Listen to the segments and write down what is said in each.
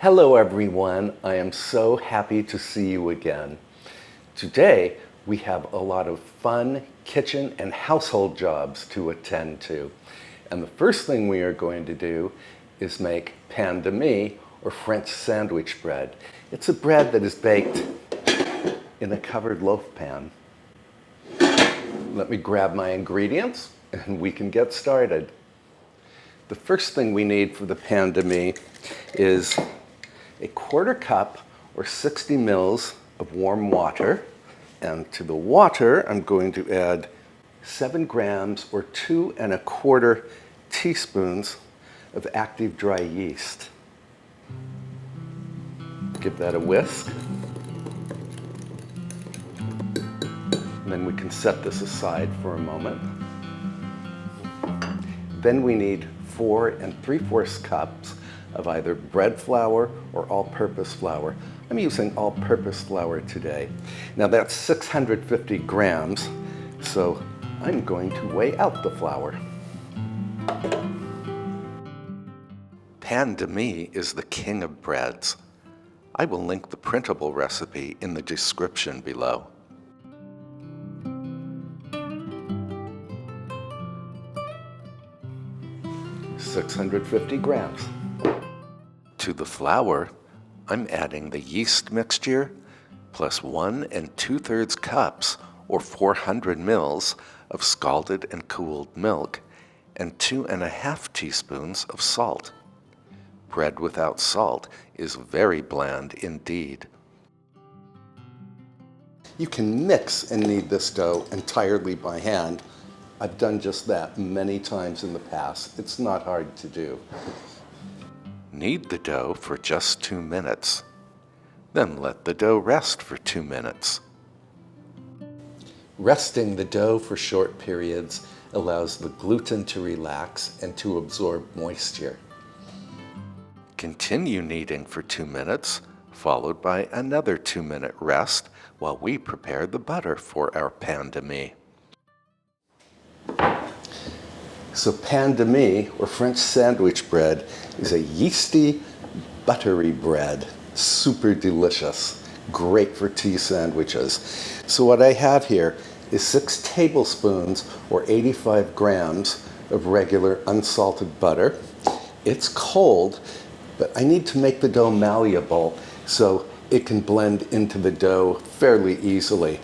Hello everyone, I am so happy to see you again. Today we have a lot of fun kitchen and household jobs to attend to. And the first thing we are going to do is make Pandem or French sandwich bread. It's a bread that is baked in a covered loaf pan. Let me grab my ingredients and we can get started. The first thing we need for the Pandem is a 1/4 cup or 60 mils of warm water. And to the water, I'm going to add 7 grams or 2 1/4 teaspoons of active dry yeast. Give that a whisk. And then we can set this aside for a moment. Then we need 4 3/4 cups of either bread flour or all-purpose flour. I'm using all-purpose flour today. Now that's 650 grams, so I'm going to weigh out the flour. Pandem is the king of breads. I will link the printable recipe in the description below. $650 grams. To the flour, I'm adding the yeast mixture plus 1 2/3 cups or 400 mils of scalded and cooled milk and 2 1/2 teaspoons of salt. Bread without salt is very bland indeed. You can mix and knead this dough entirely by hand. I've done just that many times in the past. It's not hard to do. Knead the dough for just 2 minutes. Then let the dough rest for 2 minutes. Resting the dough for short periods allows the gluten to relax and to absorb moisture. Continue kneading for 2 minutes, followed by another 2-minute rest while we prepare the butter for our Pandem. So Pandem, or French sandwich bread, is a yeasty, buttery bread. Super delicious. Great for tea sandwiches. So what I have here is 6 tablespoons or 85 grams of regular unsalted butter. It's cold, but I need to make the dough malleable so it can blend into the dough fairly easily.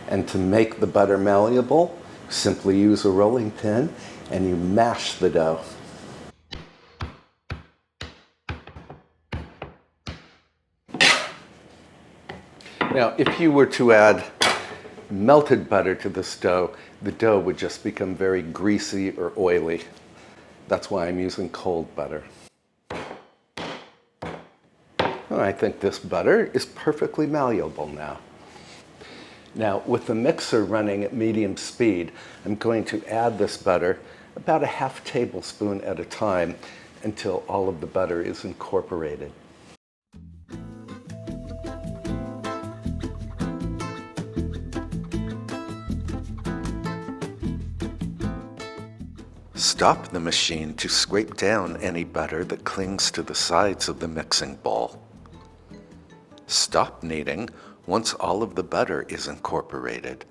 And to make the butter malleable, simply use a rolling pin and you mash the dough. Now, if you were to add melted butter to this dough, the dough would just become very greasy or oily. That's why I'm using cold butter. Well, I think this butter is perfectly malleable now. Now, with the mixer running at medium speed, I'm going to add this butter about a 1/2 tablespoon at a time until all of the butter is incorporated. Stop the machine to scrape down any butter that clings to the sides of the mixing bowl. Stop kneading once all of the butter is incorporated.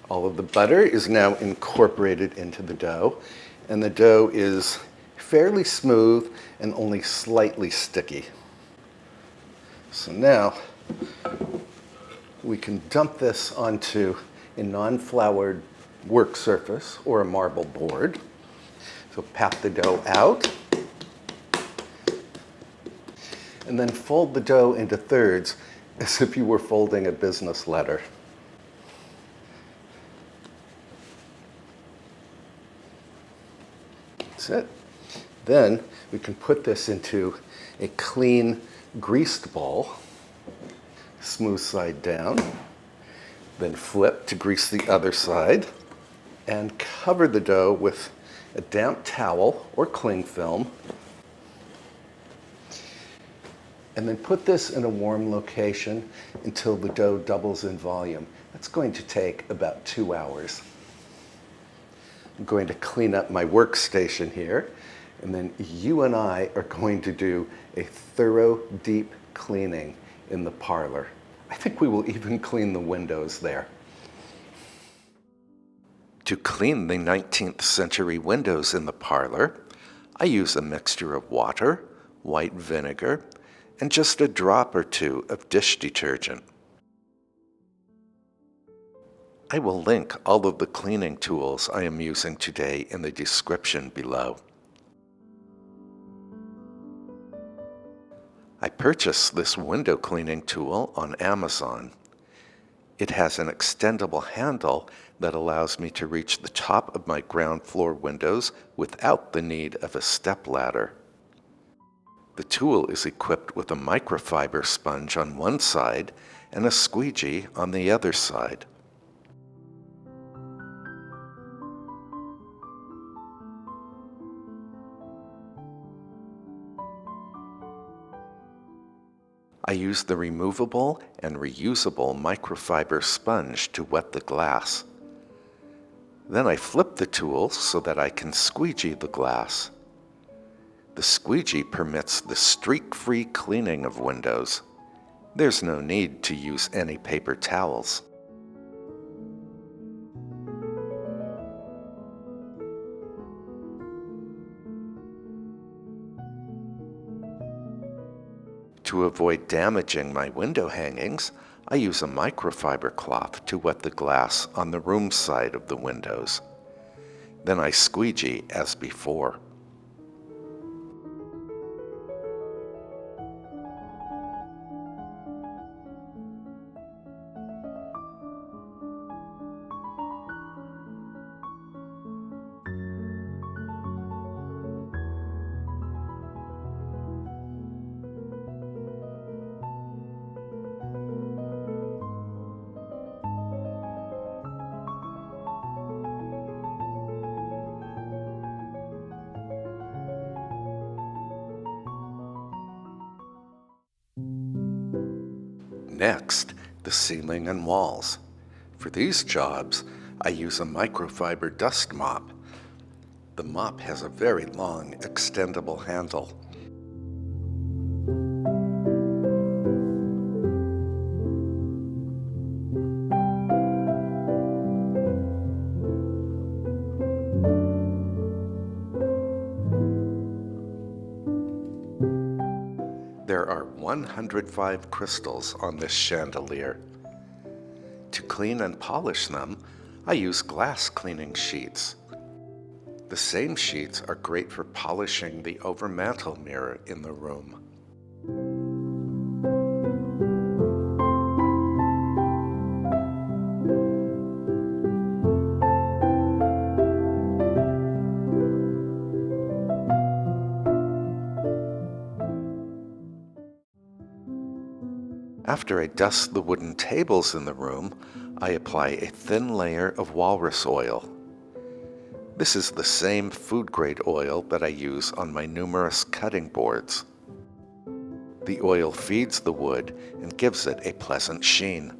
All of the butter is now incorporated into the dough, and the dough is fairly smooth and only slightly sticky. So now we can dump this onto a non-floured work surface or a marble board. So pat the dough out, and then fold the dough into thirds as if you were folding a business letter. That's it. Then we can put this into a clean, greased bowl, smooth side down, then flip to grease the other side, and cover the dough with a damp towel or cling film, and then put this in a warm location until the dough doubles in volume. That's going to take about 2 hours. I'm going to clean up my workstation here And then you and I are going to do a thorough, deep cleaning in the parlor. I think we will even clean the windows there. To clean the 19th century windows in the parlor, I use a mixture of water, white vinegar, and just a drop or two of dish detergent. I will link all of the cleaning tools I am using today in the description below. I purchased this window cleaning tool on Amazon. It has an extendable handle that allows me to reach the top of my ground floor windows without the need of a stepladder. The tool is equipped with a microfiber sponge on one side and a squeegee on the other side. I use the removable and reusable microfiber sponge to wet the glass. Then I flip the tool so that I can squeegee the glass. The squeegee permits the streak-free cleaning of windows. There's no need to use any paper towels. To avoid damaging my window hangings, I use a microfiber cloth to wet the glass on the room side of the windows. Then I squeegee as before. Next, the ceiling and walls. For these jobs, I use a microfiber dust mop. The mop has a very long, extendable handle. There are 105 crystals on this chandelier. To clean and polish them, I use glass cleaning sheets. The same sheets are great for polishing the overmantel mirror in the room. After I dust the wooden tables in the room, I apply a thin layer of walrus oil. This is the same food-grade oil that I use on my numerous cutting boards. The oil feeds the wood and gives it a pleasant sheen.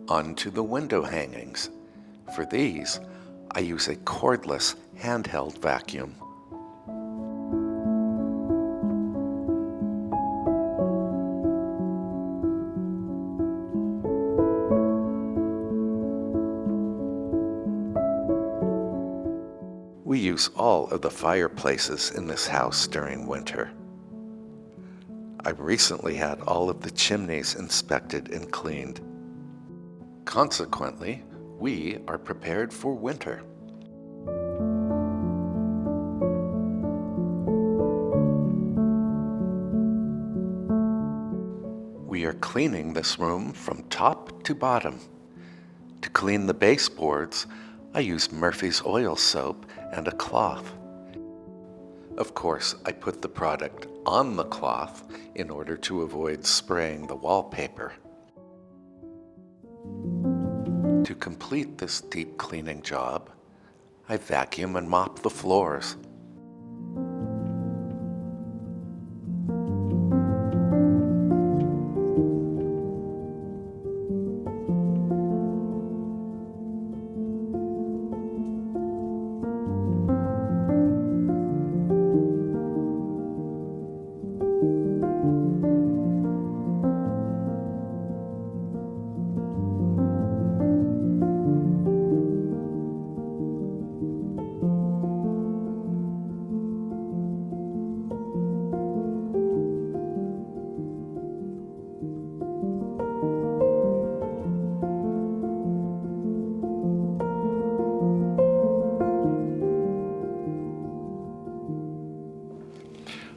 Onto the window hangings. For these, I use a cordless handheld vacuum. We use all of the fireplaces in this house during winter. I recently had all of the chimneys inspected and cleaned. Consequently, we are prepared for winter. We are cleaning this room from top to bottom. To clean the baseboards, I use Murphy's oil soap and a cloth. Of course, I put the product on the cloth in order to avoid spraying the wallpaper. To complete this deep cleaning job, I vacuum and mop the floors.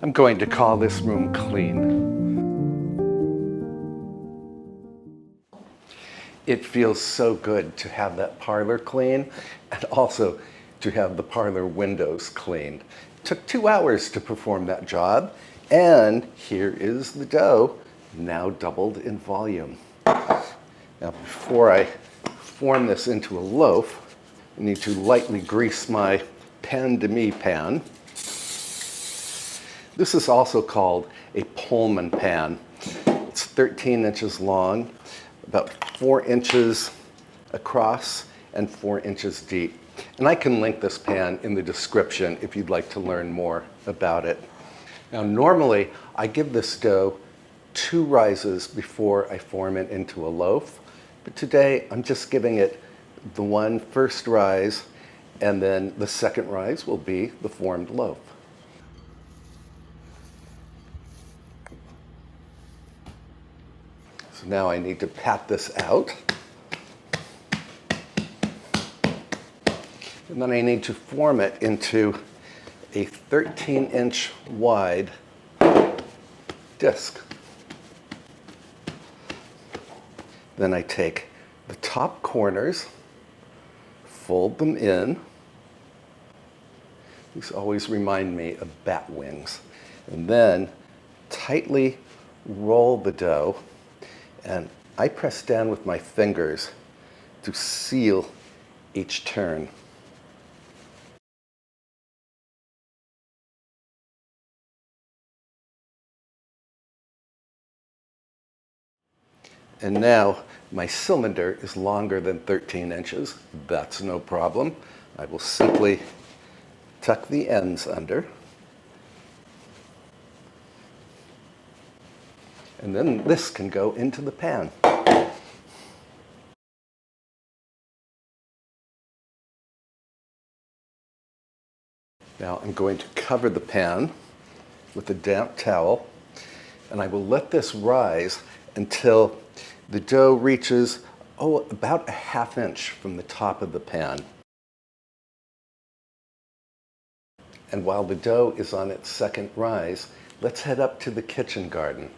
I'm going to call this room clean. It feels so good to have that parlor clean and also to have the parlor windows cleaned. It took 2 hours to perform that job, and here is the dough, now doubled in volume. Now, before I form this into a loaf, I need to lightly grease my Pandem pan. This is also called a Pullman pan. It's 13 inches long, about 4 inches across and 4 inches deep. And I can link this pan in the description if you'd like to learn more about it. Now, normally I give this dough 2 rises before I form it into a loaf, but today I'm just giving it the one first rise, and then the second rise will be the formed loaf. So now I need to pat this out. And then I need to form it into a 13-inch wide disc. Then I take the top corners, fold them in. These always remind me of bat wings. And then tightly roll the dough, and I press down with my fingers to seal each turn. And now my cylinder is longer than 13 inches. That's no problem. I will simply tuck the ends under. And then this can go into the pan. Now I'm going to cover the pan with a damp towel, and I will let this rise until the dough reaches, about a ½ inch from the top of the pan. And while the dough is on its second rise, let's head up to the kitchen garden.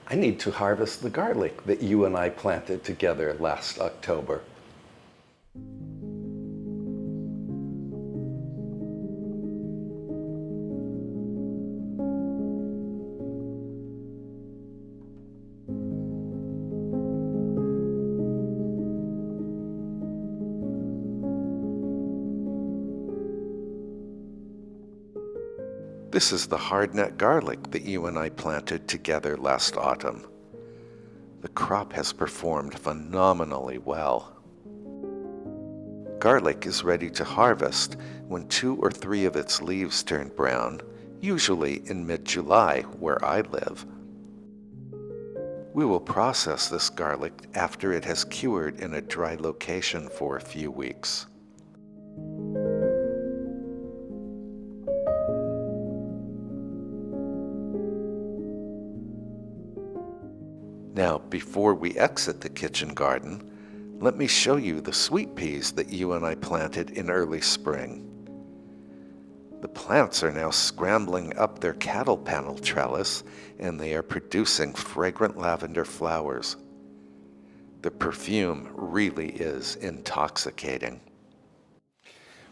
I need to harvest the garlic that you and I planted together last October. This is the hardneck garlic that you and I planted together last autumn. The crop has performed phenomenally well. Garlic is ready to harvest when 2 or 3 of its leaves turn brown, usually in mid-July where I live. We will process this garlic after it has cured in a dry location for a few weeks. Now, before we exit the kitchen garden, let me show you the sweet peas that you and I planted in early spring. The plants are now scrambling up their cattle panel trellis, and they are producing fragrant lavender flowers. The perfume really is intoxicating.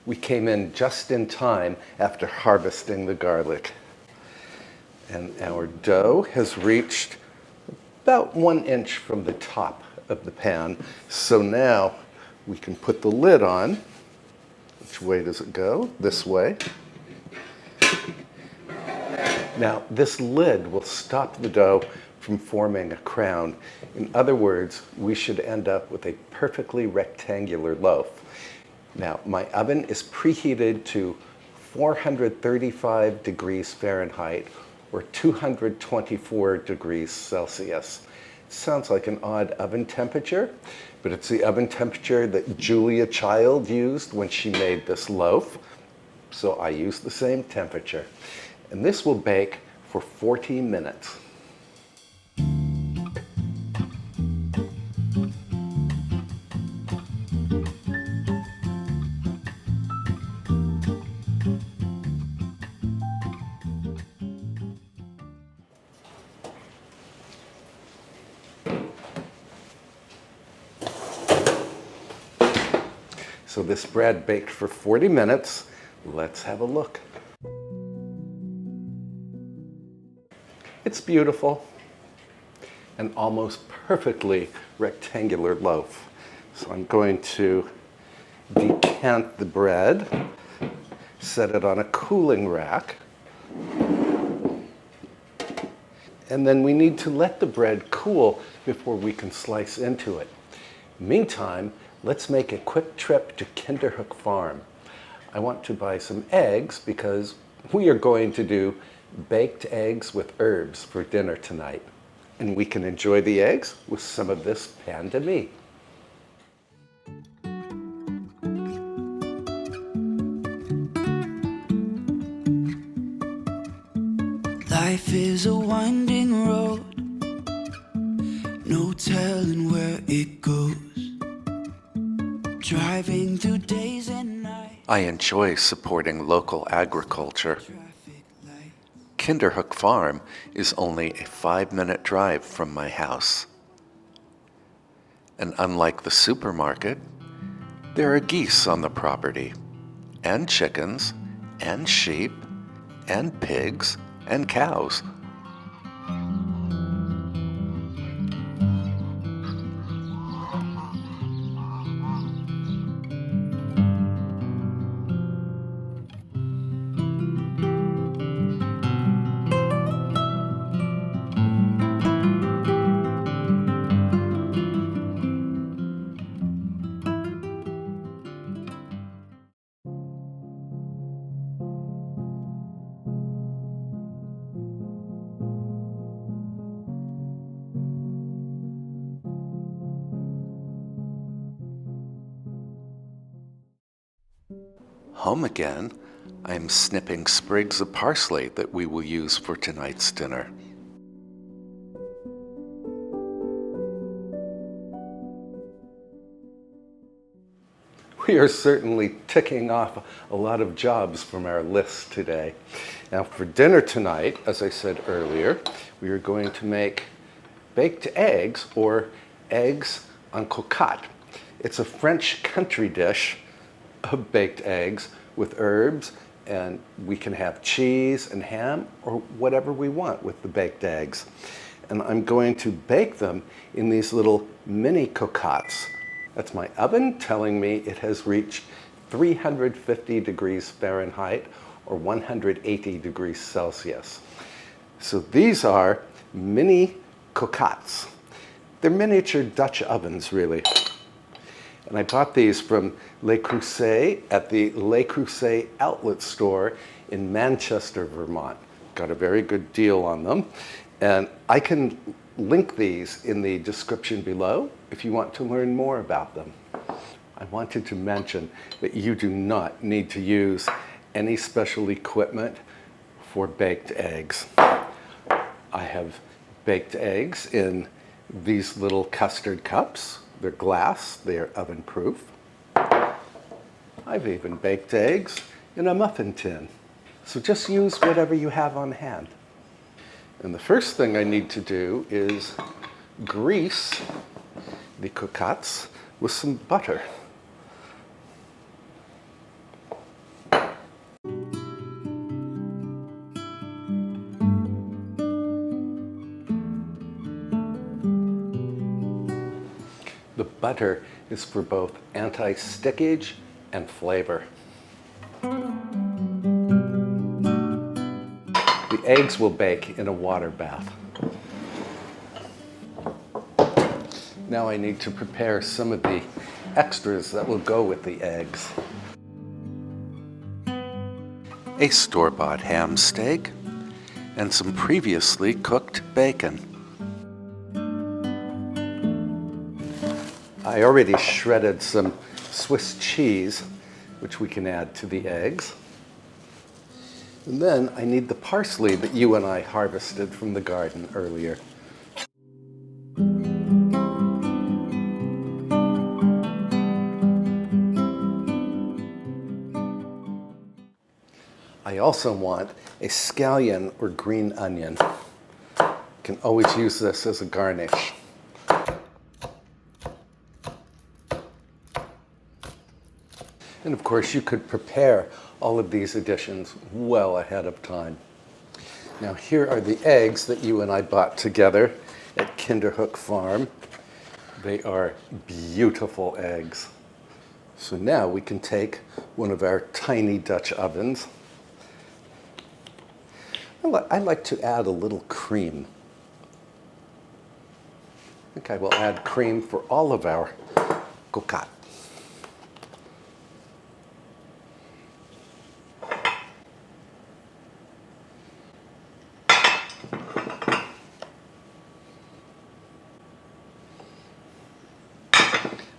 We came in just in time after harvesting the garlic. And our dough has reached about 1 inch from the top of the pan. So now we can put the lid on. Which way does it go? This way. Now, this lid will stop the dough from forming a crown. In other words, we should end up with a perfectly rectangular loaf. Now, my oven is preheated to 435 degrees Fahrenheit or 224 degrees Celsius. It sounds like an odd oven temperature, but it's the oven temperature that Julia Child used when she made this loaf. So I use the same temperature. And this will bake for 40 minutes. So this bread baked for 40 minutes. Let's have a look. It's beautiful, an almost perfectly rectangular loaf. So I'm going to decant the bread, set it on a cooling rack, and then we need to let the bread cool before we can slice into it. Meantime, let's make a quick trip to Kinderhook Farm. I want to buy some eggs because we are going to do baked eggs with herbs for dinner tonight. And we can enjoy the eggs with some of this pandem. Life is a winding road, no telling where it goes. Driving through days and nights. I enjoy supporting local agriculture. Kinderhook Farm is only a 5-minute drive from my house. And unlike the supermarket, there are geese on the property, and chickens, and sheep, and pigs, and cows. Home again, I am snipping sprigs of parsley that we will use for tonight's dinner. We are certainly ticking off a lot of jobs from our list today. Now for dinner tonight, as I said earlier, we are going to make baked eggs or eggs en cocotte. It's a French country dish of baked eggs with herbs, and we can have cheese and ham or whatever we want with the baked eggs. And I'm going to bake them in these little mini cocottes. That's my oven telling me it has reached 350 degrees Fahrenheit or 180 degrees Celsius. So these are mini cocottes. They're miniature Dutch ovens, really. And I bought these from Le Creuset at the Le Creuset outlet store in Manchester, Vermont. Got a very good deal on them. And I can link these in the description below if you want to learn more about them. I wanted to mention that you do not need to use any special equipment for baked eggs. I have baked eggs in these little custard cups. They're glass, they're oven proof. I've even baked eggs in a muffin tin. So just use whatever you have on hand. And the first thing I need to do is grease the croquettes with some butter. The butter is for both anti-stickage and flavor. The eggs will bake in a water bath. Now I need to prepare some of the extras that will go with the eggs. A store-bought ham steak and some previously cooked bacon. I already shredded some Swiss cheese, which we can add to the eggs. And then I need the parsley that you and I harvested from the garden earlier. I also want a scallion or green onion. You can always use this as a garnish. And of course, you could prepare all of these additions well ahead of time. Now, here are the eggs that you and I bought together at Kinderhook Farm. They are beautiful eggs. So now we can take one of our tiny Dutch ovens. I like to add a little cream. I think I will add cream for all of our croquettes.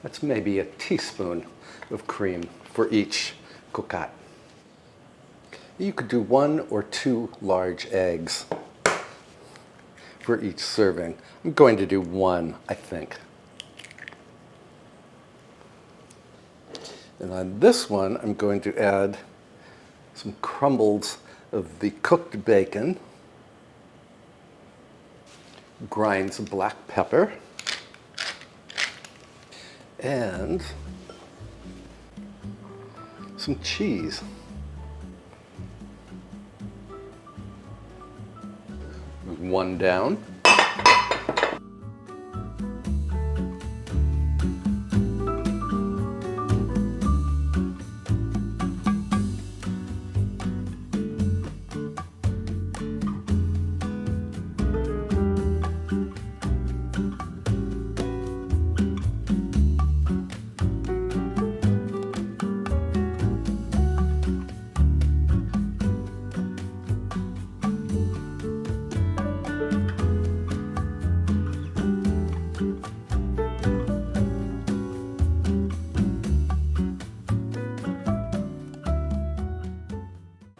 That's maybe a teaspoon of cream for each croquette. You could do 1 or 2 large eggs for each serving. I'm going to do 1, I think. And on this one, I'm going to add some crumbles of the cooked bacon, grinds of black pepper, and some cheese. One down.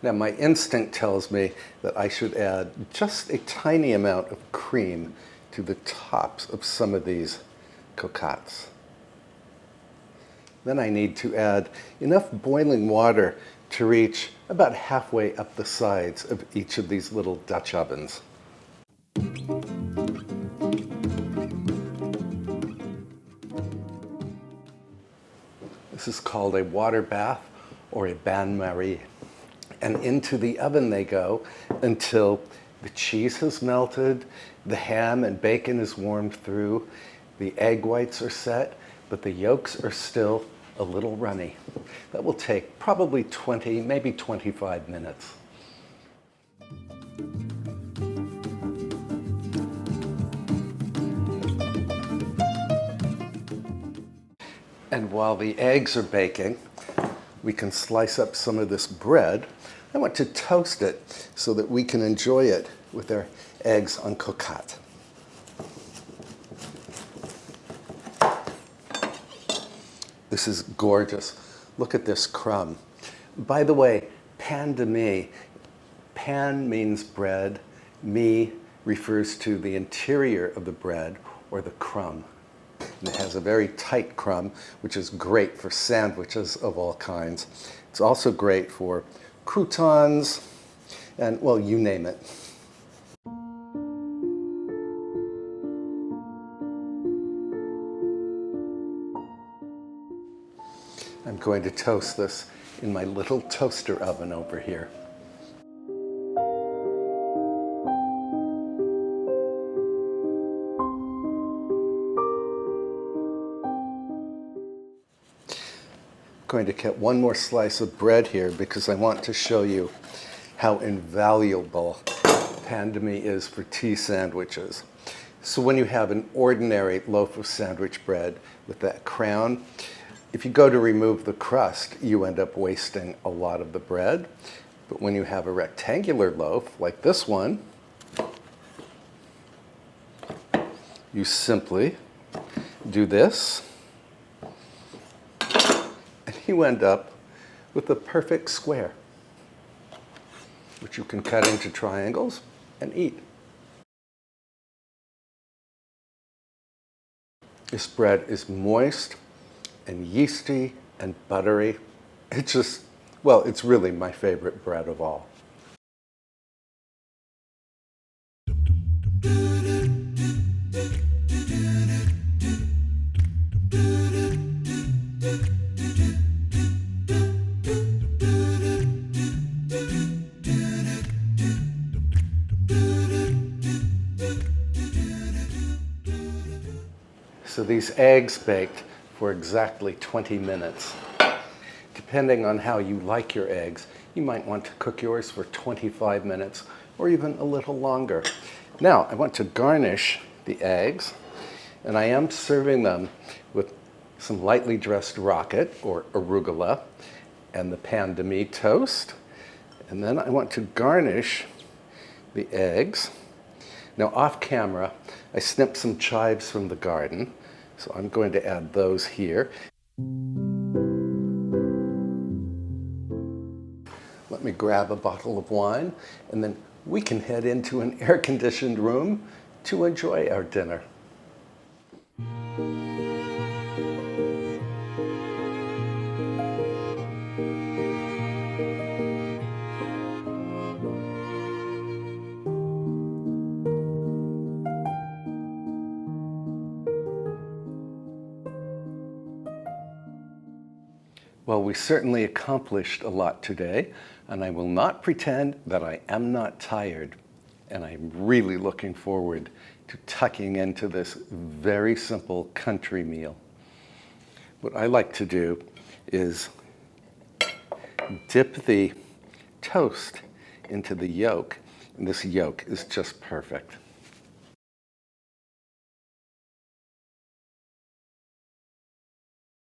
Now, my instinct tells me that I should add just a tiny amount of cream to the tops of some of these croquettes. Then I need to add enough boiling water to reach about halfway up the sides of each of these little Dutch ovens. This is called a water bath or a bain-marie. And into the oven they go until the cheese has melted, the ham and bacon is warmed through, the egg whites are set, but the yolks are still a little runny. That will take probably 20, maybe 25 minutes. And while the eggs are baking, we can slice up some of this bread. I want to toast it so that we can enjoy it with our eggs en croquette. This is gorgeous. Look at this crumb. By the way, pandem. Pan means bread. Me refers to the interior of the bread, or the crumb. And it has a very tight crumb, which is great for sandwiches of all kinds. It's also great for croutons and, well, you name it. I'm going to toast this in my little toaster oven over here. I'm going to get one more slice of bread here because I want to show you how invaluable pandemi is for tea sandwiches. So when you have an ordinary loaf of sandwich bread with that crown, if you go to remove the crust, you end up wasting a lot of the bread. But when you have a rectangular loaf like this one, you simply do this, and you end up with a perfect square, which you can cut into triangles and eat. This bread is moist and yeasty and buttery. It's just, well, it's really my favorite bread of all. So these eggs baked for exactly 20 minutes. Depending on how you like your eggs, you might want to cook yours for 25 minutes or even a little longer. Now, I want to garnish the eggs, and I am serving them with some lightly dressed rocket or arugula and the Pandem Toast. And then I want to garnish the eggs. Now, off camera, I snipped some chives from the garden, so I'm going to add those here. Let me grab a bottle of wine, and then we can head into an air-conditioned room to enjoy our dinner. Well, we certainly accomplished a lot today, and I will not pretend that I am not tired. And I'm really looking forward to tucking into this very simple country meal. What I like to do is dip the toast into the yolk, and this yolk is just perfect.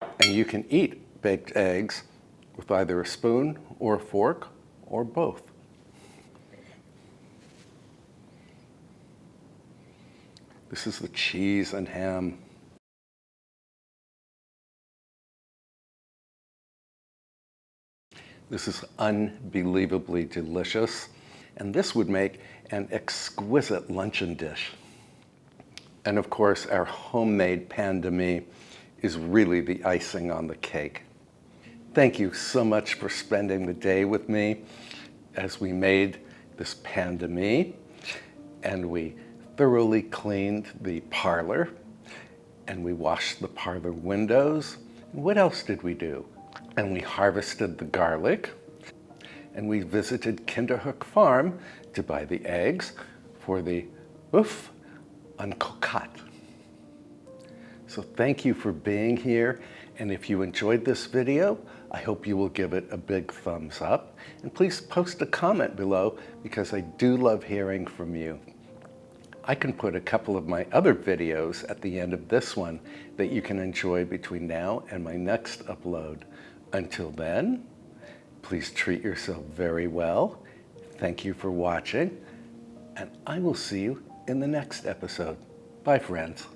And you can eat baked eggs with either a spoon or a fork or both. This is the cheese and ham. This is unbelievably delicious, and this would make an exquisite luncheon dish. And of course, our homemade pandemi is really the icing on the cake. Thank you so much for spending the day with me as we made this pandemi, and we thoroughly cleaned the parlor, and we washed the parlor windows. And what else did we do? And we harvested the garlic, and we visited Kinderhook Farm to buy the eggs for the oeuf en cocotte. So thank you for being here, and if you enjoyed this video, I hope you will give it a big thumbs up, and please post a comment below because I do love hearing from you. I can put a couple of my other videos at the end of this one that you can enjoy between now and my next upload. Until then, please treat yourself very well. Thank you for watching, and I will see you in the next episode. Bye, friends.